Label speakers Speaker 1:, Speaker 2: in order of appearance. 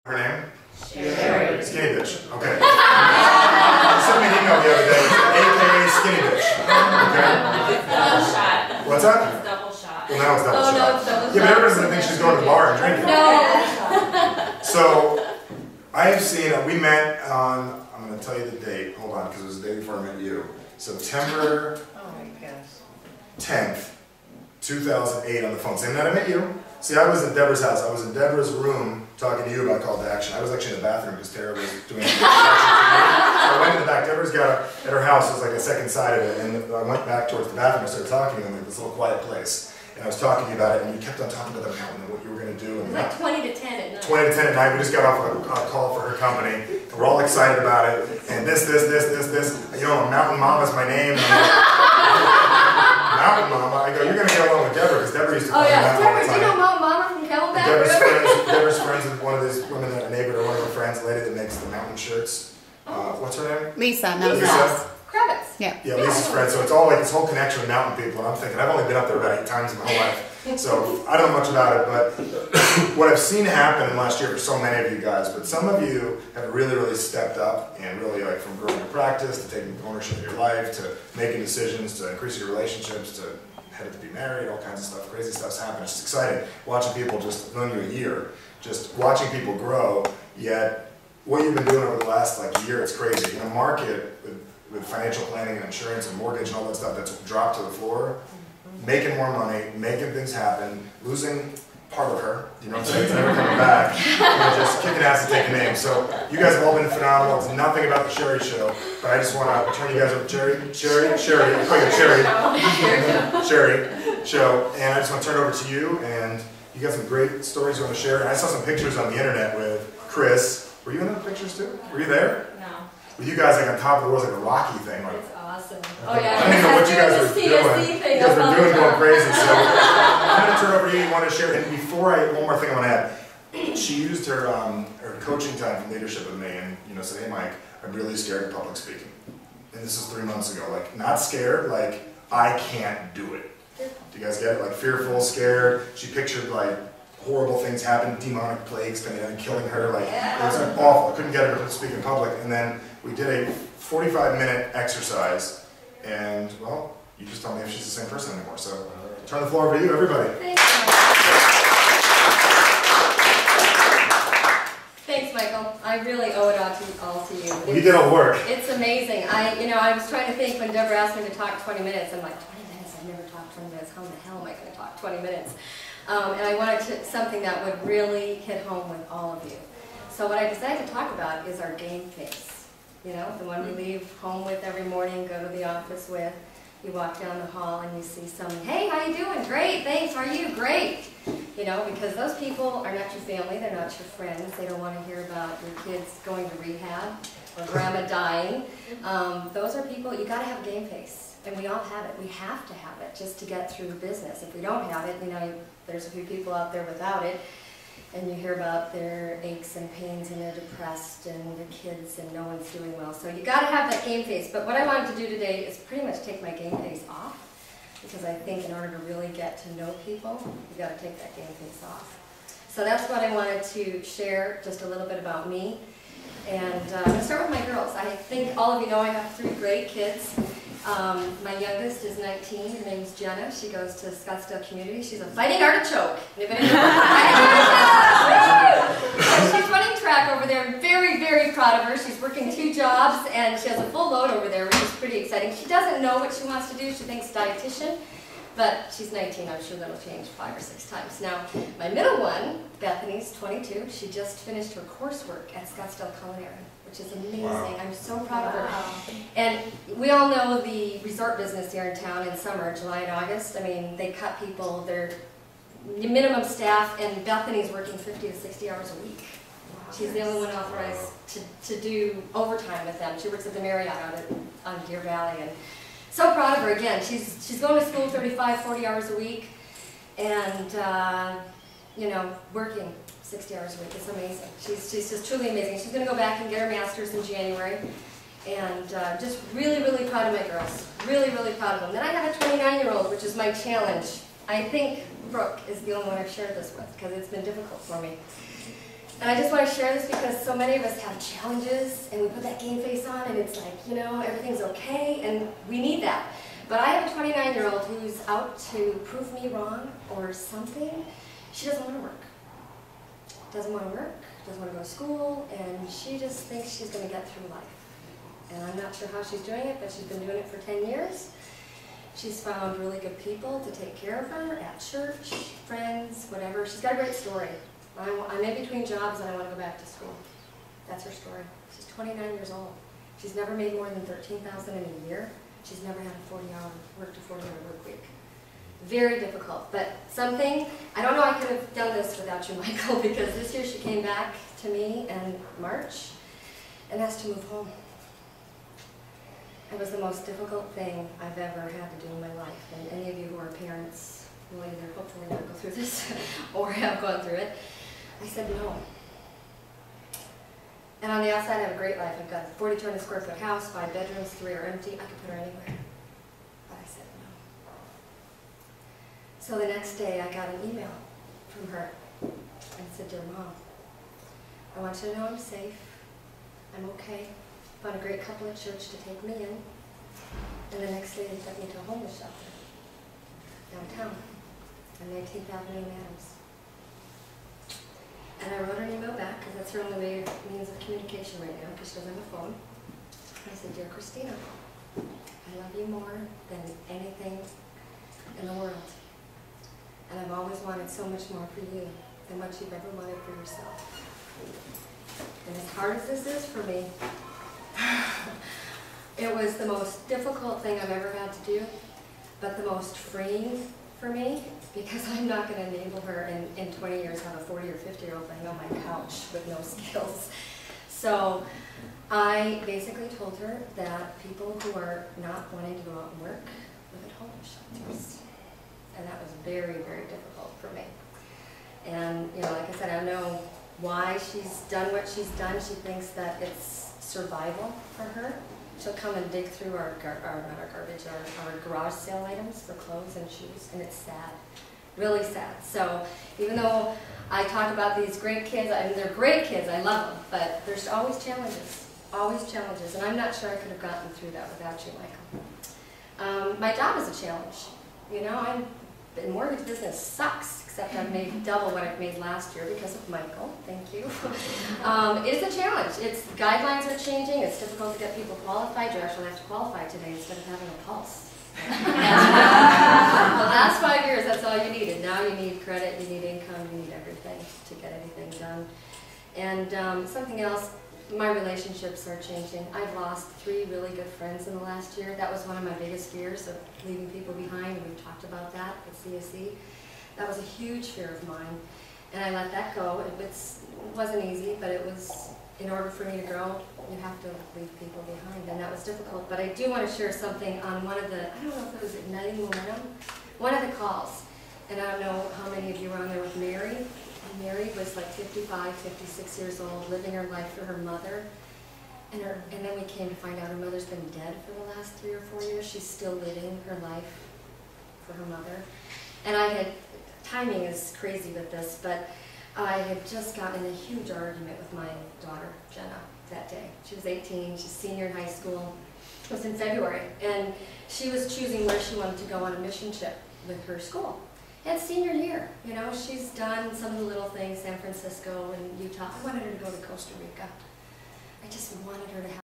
Speaker 1: Her name?
Speaker 2: Cherie.
Speaker 1: Skinny bitch. Okay. She sent me an email the other day, AKA Skinny bitch. Okay.
Speaker 2: It's double shot.
Speaker 1: What's that?
Speaker 2: It's double shot.
Speaker 1: Well, now it's double shot.
Speaker 2: No, it's double shot.
Speaker 1: Yeah, but everybody's gonna think she's going to the bar and drinking.
Speaker 2: No.
Speaker 1: So, I have seen, we met on, I'm going to tell you the date, hold on, because it was the day before I met you. September 10th, 2008 on the phone. Same night I met you. See, I was in Deborah's house. I was in Deborah's room talking to you about call to action. I was actually in the bathroom because Tara was doing the action for me. So I went in the back. Deborah's got at her house, it was like a second side of it, and I went back towards the bathroom. I started talking to you in like this little quiet place. And I was talking to you about it, and you kept on talking about the mountain and what you were going to do. And
Speaker 2: Like 20 to 10 at night.
Speaker 1: 20 to 10 at night. We just got off a call for her company. And we're all excited about it. And this. You know, Mountain Mama's my name. And I'm like, Mountain Mama? I go, you're going to get along with Deborah, because Deborah used to call me that all the
Speaker 2: Deborah,
Speaker 1: time.
Speaker 2: do you know Mountain Mama from Camelback?
Speaker 1: Deborah's friends with one of these women that are neighbor, or one of her friends, a lady that makes the mountain shirts. What's her name?
Speaker 3: Lisa.
Speaker 1: Lisa.
Speaker 2: Kravitz.
Speaker 3: Yeah.
Speaker 1: Yeah, Lisa's friend. So it's all like this whole connection with mountain people. And I'm thinking, I've only been up there about 8 times in my whole life. So I don't know much about it, but what I've seen happen in the last year for so many of you guys, but some of you have really stepped up and really, like, from growing your practice to taking ownership of your life to making decisions to increase your relationships to headed to be married, all kinds of stuff, crazy stuff's happening. It's just exciting watching people, just known you a year, just watching people grow, yet what you've been doing over the last year, it's crazy. In a market with financial planning and insurance and mortgage and all that stuff that's dropped to the floor, making more money, making things happen, losing part of her, you know what I'm saying, it's never coming back, just kicking ass and taking names. So you guys have all been phenomenal. It's nothing about the Cherie show, but I just want to turn you guys over to Cherie show, and I just want to turn it over to you, and you got some great stories you want to share. And I saw some pictures on the internet with Chris. Were you in those pictures too? Were you there?
Speaker 2: No.
Speaker 1: With you guys on top of the world, like a Rocky thing.
Speaker 2: It's awesome. Oh yeah.
Speaker 1: I don't know what you guys are doing. You guys are doing going crazy. So I'm going to turn over to you. You want to share? And before one more thing I want to add. She used her coaching time for leadership with me, and said, "Hey Mike, I'm really scared of public speaking." And this is 3 months ago. Like, not scared. Like, I can't do it. Do you guys get it? Like, fearful, scared. She pictured horrible things happen, demonic plagues coming in and killing her. It was awful. I couldn't get her to speak in public. And then we did a 45-minute exercise, and well, you just tell me if she's the same person anymore. So turn the floor over to you, everybody.
Speaker 2: Thanks, Michael. I really owe it all to you.
Speaker 1: Well, you did all the work.
Speaker 2: It's amazing. I was trying to think when Deborah asked me to talk 20 minutes. I'm like, 20 minutes? I've never talked 20 minutes. How in the hell am I going to talk 20 minutes? And I wanted something that would really hit home with all of you. So what I decided to talk about is our game face. The one we leave home with every morning, go to the office with. You walk down the hall and you see someone, "Hey, how you doing? Great, thanks, how are you? Great." Because those people are not your family, they're not your friends. They don't want to hear about your kids going to rehab or grandma dying. Those are people, you got to have a game face. And we all have it. We have to have it just to get through business. If we don't have it, there's a few people out there without it, and you hear about their aches and pains, and they're depressed, and the kids, and no one's doing well. So you got to have that game face. But what I wanted to do today is pretty much take my game face off, because I think in order to really get to know people, you got to take that game face off. So that's what I wanted to share, just a little bit about me. And I'm going to start with my girls. I think all of you know I have 3 great kids. My youngest is 19. Her name's Jenna. She goes to Scottsdale Community. She's a fighting artichoke. Anybody know She's running track over there. I'm very proud of her. She's working 2 jobs, and she has a full load over there, which is pretty exciting. She doesn't know what she wants to do. She thinks dietitian, but she's 19. I'm sure that'll change 5 or 6 times. Now, my middle one, Bethany's 22. She just finished her coursework at Scottsdale Culinary, which is amazing. Wow. I'm so proud of her. And we all know the resort business here in town in summer, July and August. I mean, they cut people, their minimum staff, and Bethany's working 50 to 60 hours a week. Wow. She's the only one authorized to do overtime with them. She works at the Marriott out on Deer Valley. And so proud of her. Again, she's going to school 35, 40 hours a week, and working 60 hours a week. It's amazing. She's just truly amazing. She's going to go back and get her master's in January. And just really proud of my girls. Really proud of them. Then I have a 29-year-old, which is my challenge. I think Brooke is the only one I've shared this with, because it's been difficult for me. And I just want to share this because so many of us have challenges and we put that game face on and it's like, you know, everything's okay and we need that. But I have a 29-year-old who's out to prove me wrong or something. She doesn't want to work. Doesn't want to work, doesn't want to go to school, and she just thinks she's going to get through life. And I'm not sure how she's doing it, but she's been doing it for 10 years. She's found really good people to take care of her at church, friends, whatever. She's got a great story. I'm in between jobs and I want to go back to school. That's her story. She's 29 years old. She's never made more than $13,000 in a year. She's never had a 40-hour work week. Very difficult, but something, I don't know I could have done this without you, Michael, because this year she came back to me in March and asked to move home. It was the most difficult thing I've ever had to do in my life, and any of you who are parents will either hopefully not go through this or have gone through it. I said no. And on the outside I have a great life. I've got a 4,200 square foot house, 5 bedrooms, 3 are empty. I could put her anywhere. But I said no. So the next day I got an email from her and said, "Dear Mom, I want you to know I'm safe. I'm okay. Found a great couple at church to take me in." And the next day they took me to a homeless shelter downtown on 19th Avenue in Adams. And I wrote her an email back, because that's her only means of communication right now, because she doesn't have a phone. I said, "Dear Christina, I love you more than anything in the world. And I've always wanted so much more for you than what you've ever wanted for yourself. And as hard as this is for me, it was the most difficult thing I've ever had to do, but the most freeing for me, because I'm not going to enable her in 20 years have a 40 or 50-year-old laying on my couch with no skills. So I basically told her that people who are not wanting to go out and work live at homeless shelters. And that was very, very difficult for me. And, you know, like I said, I don't know why she's done what she's done. She thinks that it's survival for her. She'll come and dig through our garage sale items for clothes and shoes, and it's sad, really sad. So even though I talk about these great kids, I mean, they're great kids, I love them, but there's always challenges, and I'm not sure I could have gotten through that without you, Michael. My job is a challenge. You know, the mortgage business sucks, except I've made double what I've made last year because of Michael. Thank you. It's a challenge. Guidelines are changing. It's difficult to get people qualified. You actually have to qualify today instead of having a pulse. The last 5 years, that's all you needed. Now you need credit, you need income, you need everything to get anything done. And something else, my relationships are changing. I've lost 3 really good friends in the last year. That was one of my biggest fears, of leaving people behind. We've talked about that at CSE. That was a huge fear of mine, and I let that go. It wasn't easy, but it was, in order for me to grow, you have to leave people behind, and that was difficult. But I do want to share something on one of the, I don't know if it was Igniting Momentum, one of the calls, and I don't know how many of you were on there with Mary. Mary was like 55, 56 years old, living her life for her mother, and then we came to find out her mother's been dead for the last 3 or 4 years. She's still living her life for her mother. And timing is crazy with this, but I had just gotten in a huge argument with my daughter, Jenna, that day. She was 18, she's a senior in high school. It was in February, and she was choosing where she wanted to go on a mission trip with her school. And senior year, you know, she's done some of the little things, San Francisco and Utah. I wanted her to go to Costa Rica. I just wanted her to have